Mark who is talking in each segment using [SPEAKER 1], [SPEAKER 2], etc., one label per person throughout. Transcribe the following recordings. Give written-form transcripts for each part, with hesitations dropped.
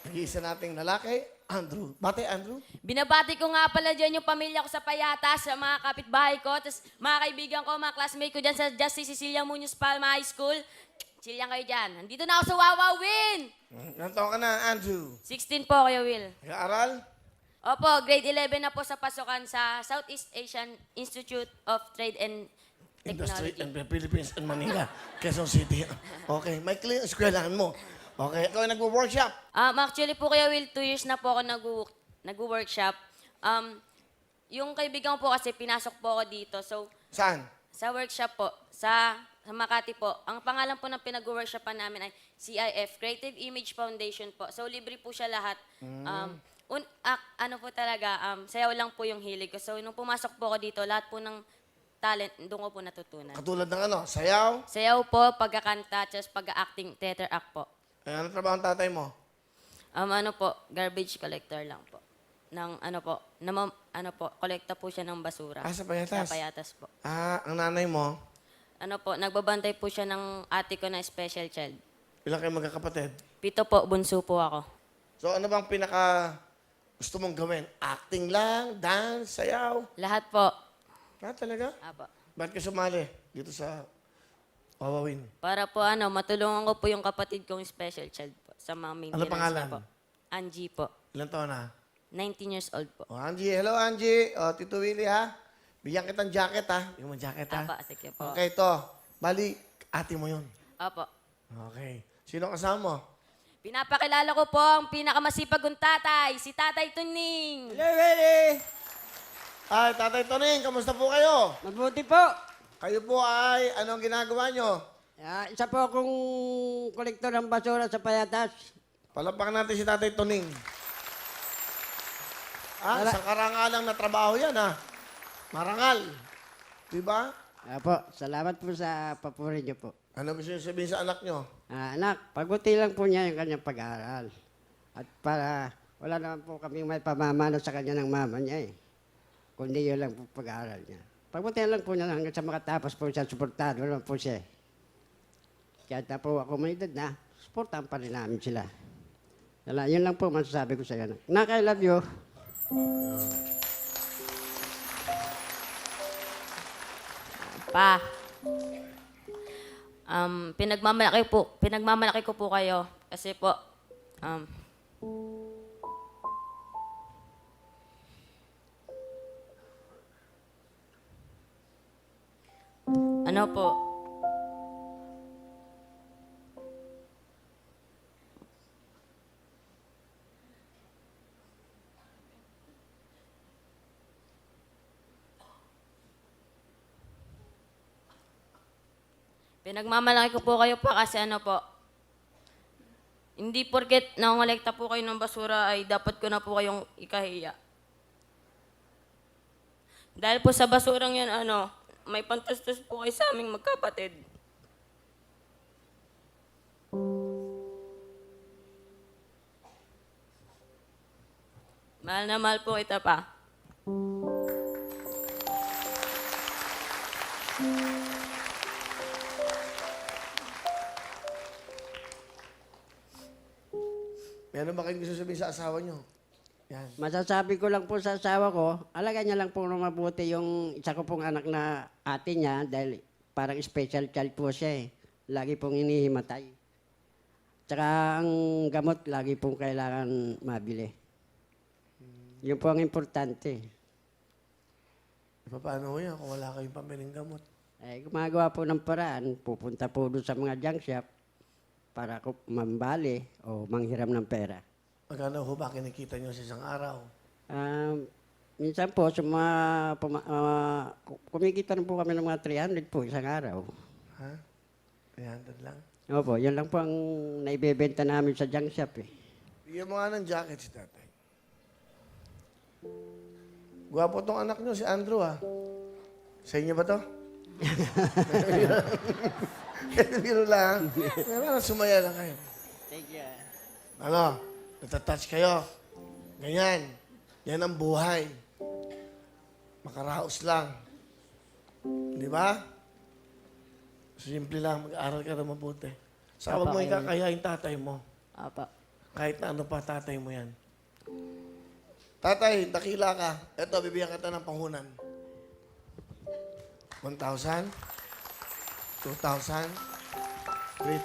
[SPEAKER 1] Nag-iisa nating lalaki, Andrew. Bate, Andrew?
[SPEAKER 2] Binabati ko nga pala dyan yung pamilya ko sa Payatas, sa mga kapitbahay ko, tapos mga kaibigan ko, mga classmate ko dyan sa Justice Cecilia Muñoz Palma High School. Chill lang kayo dyan. Nandito na ako sa Wawa Win!
[SPEAKER 1] Ilan taon ka na, Andrew?
[SPEAKER 2] 16 po, Kuya Will.
[SPEAKER 1] Nag-aaral?
[SPEAKER 2] Opo, grade 11 na po sa pasukan sa Southeast Asian Institute of Trade and
[SPEAKER 1] Industry
[SPEAKER 2] Technology.
[SPEAKER 1] and the Philippines and Manila, Quezon City. Okay, may clear eskwelahan mo. Okay, ikaw ay nagwo-workshop.
[SPEAKER 2] Actually po, Kuya Will, 2 years na po ako nag-workshop. Yung kaibigan ko po kasi pinasok po ako dito. So,
[SPEAKER 1] Saan?
[SPEAKER 2] sa workshop po, sa Makati po. Ang pangalan po ng pinag-workshopan namin ay CIF, Creative Image Foundation po. So, libre po siya lahat. Ano po talaga, sayaw lang po yung hilig ko. So, nung pumasok po ako dito, lahat po ng talent, doon ko po natutunan.
[SPEAKER 1] Katulad ng ano, sayaw.
[SPEAKER 2] Sayaw po, pagkakanta, just pag-acting, theater act po.
[SPEAKER 1] Ay, ano trabaho ang tatay mo?
[SPEAKER 2] Ano po, garbage collector lang po. Ng ano po, kolekta po siya ng basura.
[SPEAKER 1] Sa Payatas?
[SPEAKER 2] Sa Payatas po.
[SPEAKER 1] Ang nanay mo,
[SPEAKER 2] Ano po, nagbabantay po siya ng ate ko na special child.
[SPEAKER 1] ilang kayo magkakapatid?
[SPEAKER 2] 7 po, bunso po ako.
[SPEAKER 1] So, ano bang pinaka gusto mong gawin? Acting lang, dance, sayaw?
[SPEAKER 2] Lahat po.
[SPEAKER 1] Talaga?
[SPEAKER 2] Apo.
[SPEAKER 1] Ba't ka sumali dito sa Wawawin?
[SPEAKER 2] Para po matulungan ko po yung kapatid kong special child po sa mga maintenance
[SPEAKER 1] pangalan?
[SPEAKER 2] niya po. Angie po.
[SPEAKER 1] Ilang taon na?
[SPEAKER 2] 19 years old po.
[SPEAKER 1] Angie, hello Angie. Tito Willie ha. Bigyan kitang jacket ha. Yung mo jacket ha.
[SPEAKER 2] Apa, sige po.
[SPEAKER 1] Okay, to. Bali, ate mo yun.
[SPEAKER 2] Apo.
[SPEAKER 1] Okay. Sino kasama mo?
[SPEAKER 2] Pinapakilala ko po ang pinakamasipag kong tatay, si Tatay Tuning.
[SPEAKER 1] Hello, Willie! Ay, Tatay Toning, kamusta po kayo?
[SPEAKER 3] Mabuti po.
[SPEAKER 1] Kayo po ay, anong ginagawa nyo?
[SPEAKER 3] Isa po akong kolektor ng basura sa Payatas.
[SPEAKER 1] Palapakan natin si Tatay Toning. Isang karangalang na trabaho yan ha. Marangal. Diba?
[SPEAKER 3] Apo, salamat po sa papuri niyo po.
[SPEAKER 1] Ano gusto nyo sabihin sa anak nyo?
[SPEAKER 3] Anak, paguti lang po niya yung kanyang pag-aaral. At para wala naman po kami may pamamano sa kanya ng mama niya eh. Kundi yun lang po pag-aaral niya. Pagbutihan lang po niya hanggang sa makatapos po siya, suportado naman po siya. Kahit na po ako may edad na, suportahan pa rin namin sila. Yun lang po masasabi ko sa iyo. Nak, I love you.
[SPEAKER 2] Pa. Pinagmamalaki ko po kayo kasi po ano po, pinagmamalaki ko po kayo pa kasi ano po, hindi porket nangongolekta po kayo ng basura ay dapat ko na po kayong ikahiya. Dahil po sa basurang yan, may pantastos po kayo sa aming magkapatid. Mahal na mahal po kita pa.
[SPEAKER 1] Meron ba kayong gusto sabihin sa asawa nyo? Yan.
[SPEAKER 3] Masasabi ko lang po sa asawa ko, alaga niya lang po na mabuti yung isa ko pong anak na ate niya dahil parang special child po siya eh. Lagi pong inihimatay. Tsaka ang gamot, lagi pong kailangan mabili. Yun po ang importante.
[SPEAKER 1] Paano yan kung wala kayong pamiling gamot?
[SPEAKER 3] Gumagawa po ng paraan, pupunta po doon sa mga junk shop para mambali o manghiram ng pera.
[SPEAKER 1] Magkano ho ba kinikita nyo sa isang araw?
[SPEAKER 3] Minsan po, sa mga kumikita na po kami ng mga 300 po isang araw.
[SPEAKER 1] Ha? 300 lang?
[SPEAKER 3] Opo, yan lang po ang naibebenta namin sa junk shop eh.
[SPEAKER 1] Bigyan mo nga ng jacket si tatay. Gwapo tong anak nyo, si Andrew ha. Sa inyo ba to? Biro lang. Parang sumaya lang kayo.
[SPEAKER 3] Thank you.
[SPEAKER 1] Ano? Natatouch kayo. Ganyan. Yan ang buhay. Makaraos lang. Di ba? Simple lang. Mag-aaral ka na mabuti. Saka huwag mo ikakayain tatay mo.
[SPEAKER 2] Apa.
[SPEAKER 1] Kahit na ano pa, tatay mo yan. Tatay, dakila ka. Ito, bibigyan kita ng panghunan. 1,000, 2,000, 3,000,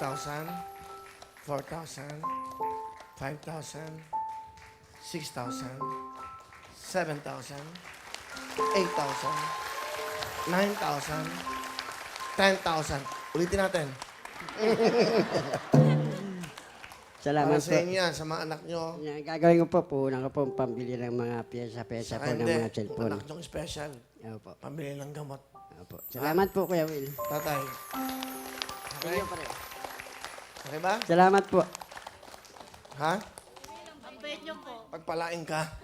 [SPEAKER 1] 4,000, 5,000, 6,000, 7,000, 8,000, 9,000, 10,000. Ulitin natin.
[SPEAKER 3] Salamat
[SPEAKER 1] Para sa
[SPEAKER 3] po.
[SPEAKER 1] inyo yan, sa mga anak nyo.
[SPEAKER 3] Yan, gagawin ko po, punan ko po ang pambili ng mga pyesa-pyesa
[SPEAKER 1] Sa
[SPEAKER 3] po ng
[SPEAKER 1] hindi,
[SPEAKER 3] mga cellphone.
[SPEAKER 1] anak nyong special.
[SPEAKER 3] Opo.
[SPEAKER 1] Pambili ng gamot.
[SPEAKER 3] Opo. Salamat po, Kuya Will.
[SPEAKER 1] Tatay. Okay? Okay ba?
[SPEAKER 3] Salamat po.
[SPEAKER 1] Ha? Ang bait niyo po. Pagpalain ka.